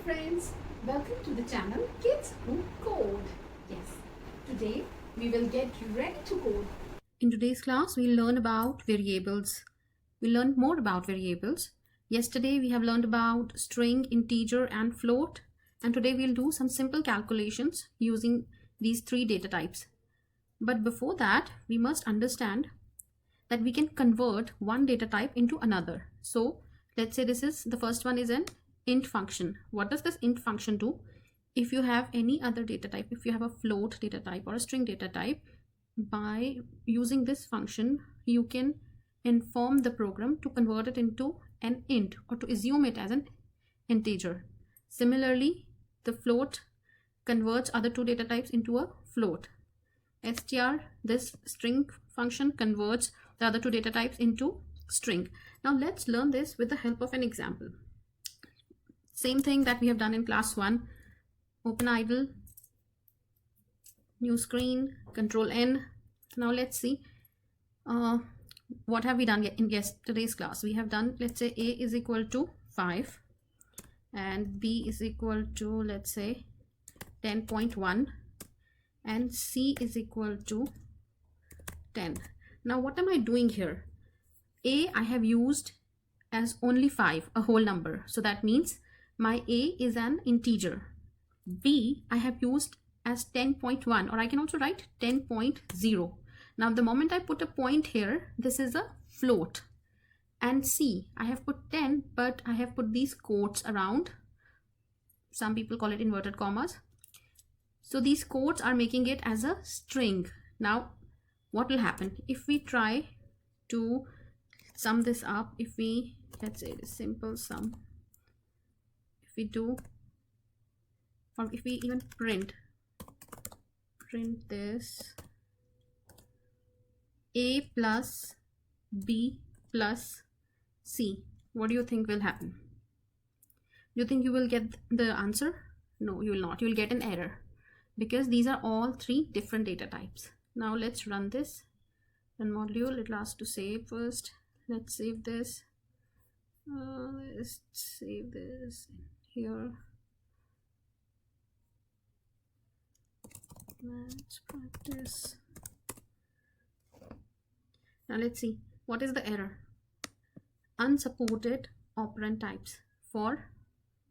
friends, welcome to the channel Kids Who Code. Yes, today we will get ready to code. In today's class, we'll learn about variables. We'll learn more about variables. Yesterday we have learned about string, integer and float, and today we'll do some simple calculations using these three data types. But before that, we must understand that we can convert one data type into another. So let's say the first one is an int function. What does this int function do? If you have any other data type, if you have a float data type or a string data type, by using this function, you can inform the program to convert it into an int or to assume it as an integer. Similarly, the float converts other two data types into a float. str, this string function, converts the other two data types into string. Now let's learn this with the help of an example. Same thing that we have done in class 1. Open idle, new screen, control N. Now let's see what have we done in yesterday's class. We have done, let's say, a is equal to 5 and b is equal to, let's say, 10.1 and c is equal to 10. Now what am I doing here? A I have used as only 5, a whole number, so that means my a is an integer. B I have used as 10.1, or I can also write 10.0. Now the moment I put a point here, this is a float. And C I have put 10, but I have put these quotes around. Some people call it inverted commas. So these quotes are making it as a string. Now what will happen if we try to sum this up? If we, let's say, this simple sum, if we do, or if we even print this, a plus b plus c, what do you think will happen? Do you think you will get the answer? No, you will not. You will get an error because these are all three different data types. Now let's run this. Run module, it asks to save first. Let's save this. Let's save this here. Let's practice. Now let's see what is the error. Unsupported operand types for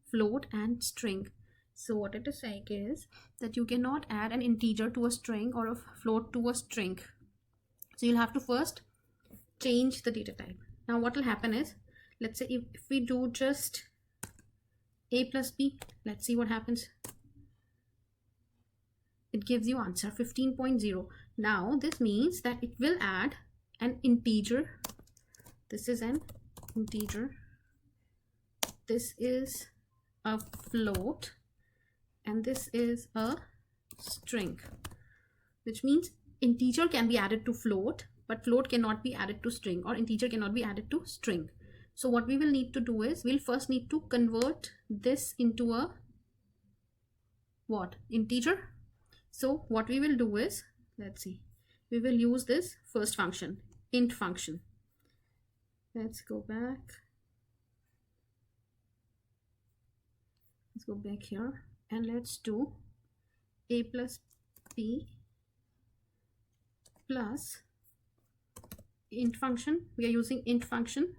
float and string. So what it is saying is that you cannot add an integer to a string or a float to a string. So you'll have to first change the data type. Now what will happen is, let's say if we do just a plus b, let's see what happens. It gives you answer 15.0. Now this means that it will add an integer. This is an integer. This is a float. And this is a string. Which means integer can be added to float, but float cannot be added to string, or integer cannot be added to string. So what we will need to do is, we'll first need to convert this into a what? Integer. So what we will do is, let's see, we will use this first function, int function. Let's go back. Let's go back here and let's do a plus b plus int function. We are using int function.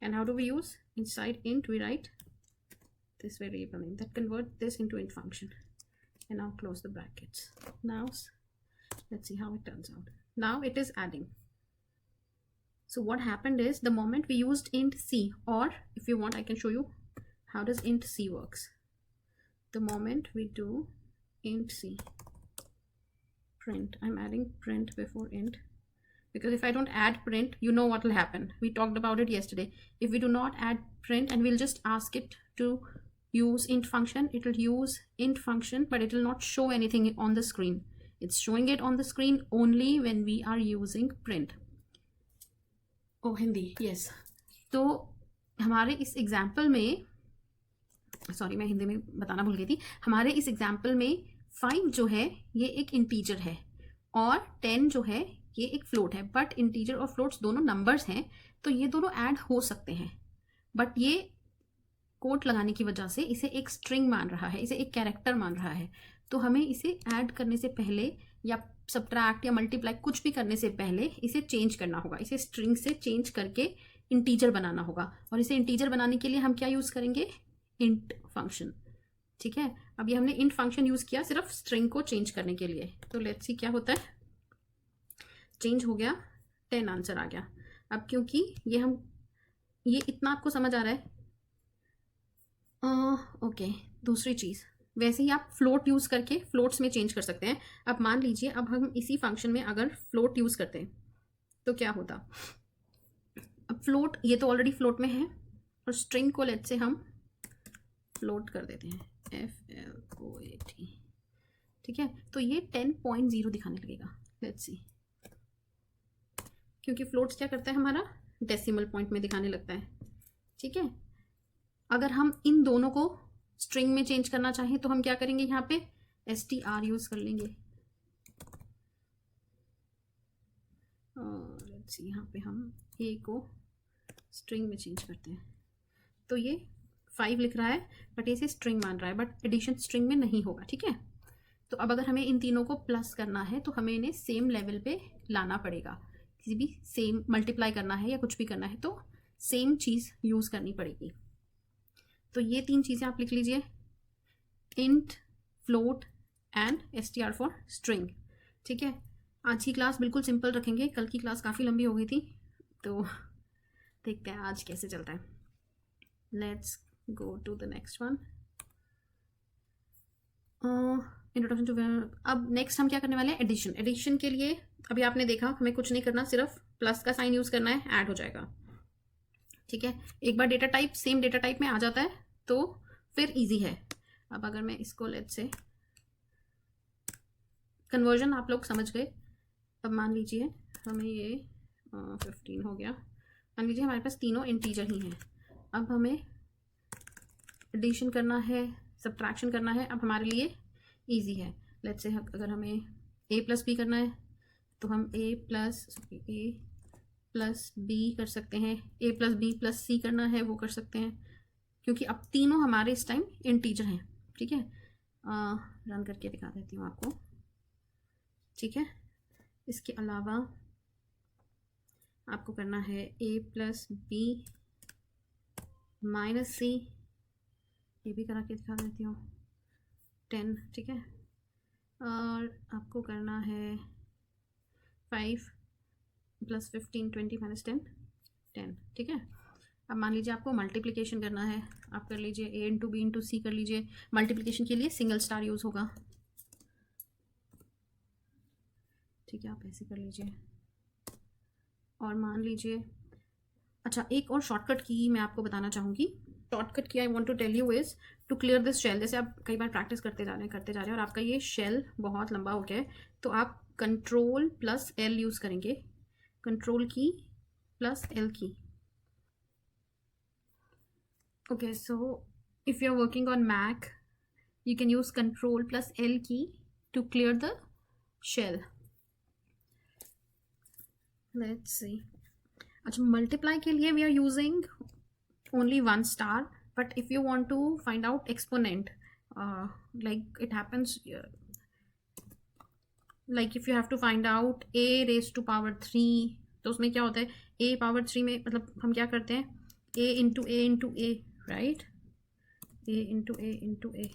And how do we use? Inside int we write this variable name that convert this into int function. And now close the brackets. Now let's see how it turns out. Now it is adding. So what happened is, the moment we used int c, or if you want I can show you how does int c works. The moment we do int c, print, I'm adding print before int, because if I don't add print, you know what will happen. We talked about it yesterday. If we do not add print and we'll just ask it to use int function, it will use int function, but it will not show anything on the screen. It's showing it on the screen only when we are using print. Oh, Hindi, yes. तो हमारे इस example में, sorry मैं हिंदी में बताना भूल गई थी, हमारे इस एग्जाम्पल में 5 जो है ये एक इंटीजर है और 10 जो है ये एक फ्लोट है. बट इंटीजर और फ्लोट्स दोनों नंबर्स हैं, तो ये दोनों ऐड हो सकते हैं, बट ये कोट लगाने की वजह से इसे एक स्ट्रिंग मान रहा है, इसे एक कैरेक्टर मान रहा है। तो हमें इसे ऐड करने से पहले या सब्ट्रैक्ट या मल्टीप्लाई कुछ भी करने से पहले इसे चेंज करना होगा, इसे स्ट्रिंग से चेंज करके इंटीजर बनाना होगा। और इसे इंटीजर बनाने के लिए हम क्या यूज़ करेंगे, इंट फंक्शन। ठीक है, अब ये हमने इंट फंक्शन यूज़ किया सिर्फ स्ट्रिंग को चेंज करने के लिए। तो लेट्स सी क्या होता है, चेंज हो गया, 10 आंसर आ गया। अब क्योंकि ये इतना आपको समझ आ रहा है, ओके। दूसरी चीज़, वैसे ही आप फ्लोट यूज़ करके फ्लोट्स में चेंज कर सकते हैं। अब मान लीजिए अब हम इसी फंक्शन में अगर फ्लोट यूज़ करते हैं तो क्या होता, अब फ्लोट ये तो ऑलरेडी फ्लोट में है और स्ट्रिंग को लेट से हम फ्लोट कर देते हैं, FLOAT। ठीक है, तो ये 10.0 दिखाने लगेगा। लेट्स सी, क्योंकि फ्लोट्स क्या करता है, हमारा डेसिमल पॉइंट में दिखाने लगता है। ठीक है, अगर हम इन दोनों को स्ट्रिंग में चेंज करना चाहें तो हम क्या करेंगे, यहाँ पे str यूज कर लेंगे। लेट्स सी, यहाँ पे हम a को स्ट्रिंग में चेंज करते हैं। तो ये 5 लिख रहा है बट इसे स्ट्रिंग मान रहा है, बट एडिशन स्ट्रिंग में नहीं होगा। ठीक है, तो अब अगर हमें इन तीनों को प्लस करना है तो हमें इन्हें सेम लेवल पे लाना पड़ेगा। किसी भी सेम मल्टीप्लाई करना है या कुछ भी करना है तो सेम चीज़ यूज़ करनी पड़ेगी। तो ये 3 चीज़ें आप लिख लीजिए, int, float and str for string. ठीक है, आज की क्लास बिल्कुल सिंपल रखेंगे, कल की क्लास काफ़ी लंबी हो गई थी, तो देखते हैं आज कैसे चलता है। Let's go to the next one, introduction to. अब नेक्स्ट हम क्या करने वाले हैं, एडिशन। एडिशन के लिए अभी आपने देखा हमें कुछ नहीं करना, सिर्फ प्लस का साइन यूज़ करना है, ऐड हो जाएगा। ठीक है, एक बार data type same data type में आ जाता है तो फिर इजी है। अब अगर मैं इसको लेट्स से कन्वर्जन आप लोग समझ गए। अब मान लीजिए हमें ये 15 हो गया, मान लीजिए हमारे पास तीनों इंटीजर ही हैं। अब हमें एडिशन करना है, सब्ट्रैक्शन करना है, अब हमारे लिए इजी है। लेट्स से अगर हमें a+b करना है तो हम a प्लस b कर सकते हैं, a+b+c करना है वो कर सकते हैं, क्योंकि अब तीनों हमारे इस टाइम इंटीजर हैं। ठीक है, रन करके दिखा देती हूँ आपको। ठीक है, इसके अलावा आपको करना है a+b - c, ये भी करा के दिखा देती हूँ, 10। ठीक है, और आपको करना है 5 + 15 20 - 10 10। ठीक है, अब मान लीजिए आपको मल्टीप्लिकेशन करना है, आप कर लीजिए a × b × c कर लीजिए। मल्टीप्लिकेशन के लिए सिंगल स्टार यूज़ होगा। ठीक है, आप ऐसे कर लीजिए। और मान लीजिए, अच्छा एक और शॉर्टकट की मैं आपको बताना चाहूँगी। शॉर्टकट की I want to tell you is to clear this shell. जैसे आप कई बार प्रैक्टिस करते जा रहे हैं और आपका ये शेल बहुत लंबा हो गया है, तो आप कंट्रोल +L यूज़ करेंगे, कंट्रोल की +L की। Okay, so if you're working on Mac, you can use Control +L key to clear the shell. Let's see. अच्छा, multiply के लिए we are using only 1 star, but if you want to find out exponent, like it happens, like if you have to find out a⁻3, तो उसमें क्या होता है, a⁻3 में मतलब हम क्या करते हैं, a × a, right? a × a.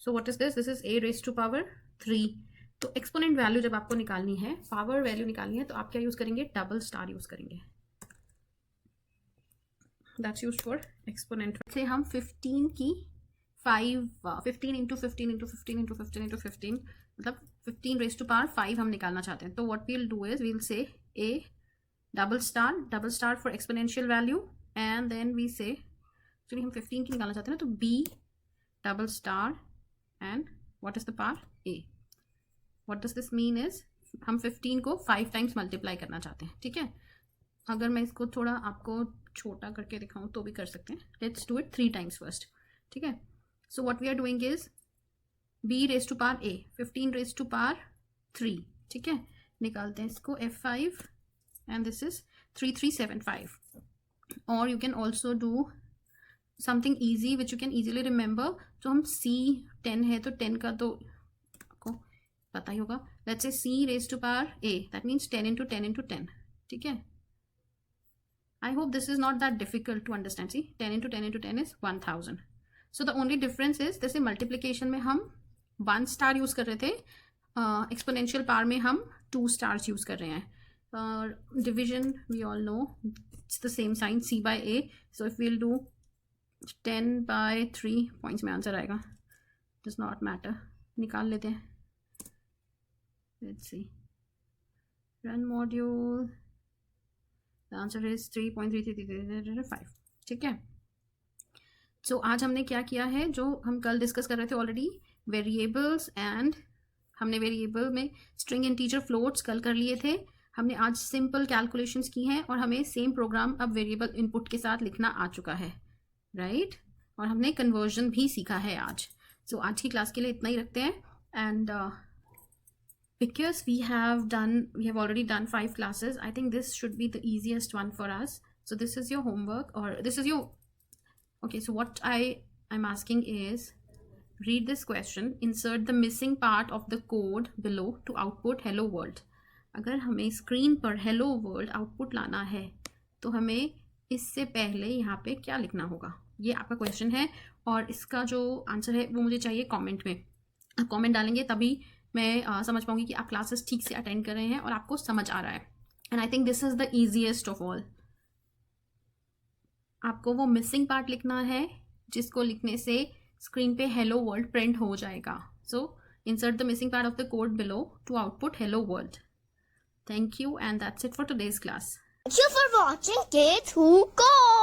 So what is this? This is a⁻3. तो एक्सपोनेंट वैल्यू जब आपको निकालनी है, पावर वैल्यू निकालनी है, तो आप क्या यूज़ करेंगे, डबल स्टार यूज़ करेंगे। That's used for exponent. से हम 15 की 15 × 15 × 15 × 15 × 15 × 15 मतलब 15⁻5 हम निकालना चाहते हैं। तो what we'll do is we'll say a double star for exponential value, and then we say, actually हम 15 की निकालना चाहते हैं ना, तो b double star and what is the power a। What does this mean is हम 15 को 5 times multiply करना चाहते हैं। ठीक है, अगर मैं इसको थोड़ा आपको छोटा करके दिखाऊं तो भी कर सकते हैं। Let's do it 3 times first. ठीक है, so what we are doing is b⁻a 15⁻3। ठीक है, निकालते हैं इसको f5 एंड दिस इज 3375। और you can also do something easy which you can easily remember. तो हम c 10 है तो 10 का तो आपको पता ही होगा. Let's say c raise to power a, that means 10 into 10 into 10. ठीक है. I hope this is not that difficult to understand. See, 10 into 10 into 10 is 1000. So the only difference is जैसे multiplication में हम 1 star यूज़ कर रहे थे, exponential power में हम 2 stars यूज़ कर रहे हैं. Division we all know it's the same sign, c by a. So if we'll do 10 by 3 points में आंसर आएगा. Does not matter. निकाल लेते हैं. Let's see. Run module. The answer is 3.3335. ठीक है. So आज हमने क्या किया है, जो हम कल डिस्कस कर रहे थे ऑलरेडी, वेरिएबल्स एंड हमने वेरिएबल में स्ट्रिंग इंटीजर फ्लोट्स कल कर लिए थे. हमने आज सिंपल कैलकुलेशंस की हैं और हमें सेम प्रोग्राम अब वेरिएबल इनपुट के साथ लिखना आ चुका है, राइट. और हमने कन्वर्जन भी सीखा है आज. सो आज की क्लास के लिए इतना ही रखते हैं. And because we have already done 5 classes, I think this should be the easiest one for us. So this is your homework, or this is your, okay, so what I'm asking is, read this question, insert the missing part of the code below to output hello world. अगर हमें screen पर hello world output लाना है तो हमें इससे पहले यहाँ पे क्या लिखना होगा, ये आपका क्वेश्चन है. और इसका जो आंसर है वो मुझे चाहिए कमेंट में. आप कमेंट डालेंगे तभी मैं समझ पाऊंगी कि आप क्लासेस ठीक से अटेंड कर रहे हैं और आपको समझ आ रहा है. And I think this is the easiest of all. आपको वो मिसिंग पार्ट लिखना है जिसको लिखने से स्क्रीन पे हेलो वर्ल्ड प्रिंट हो जाएगा. So insert the missing part of the code below to output hello world. Thank you, and that's it for today's class. Thank you for watching Kids Who Code.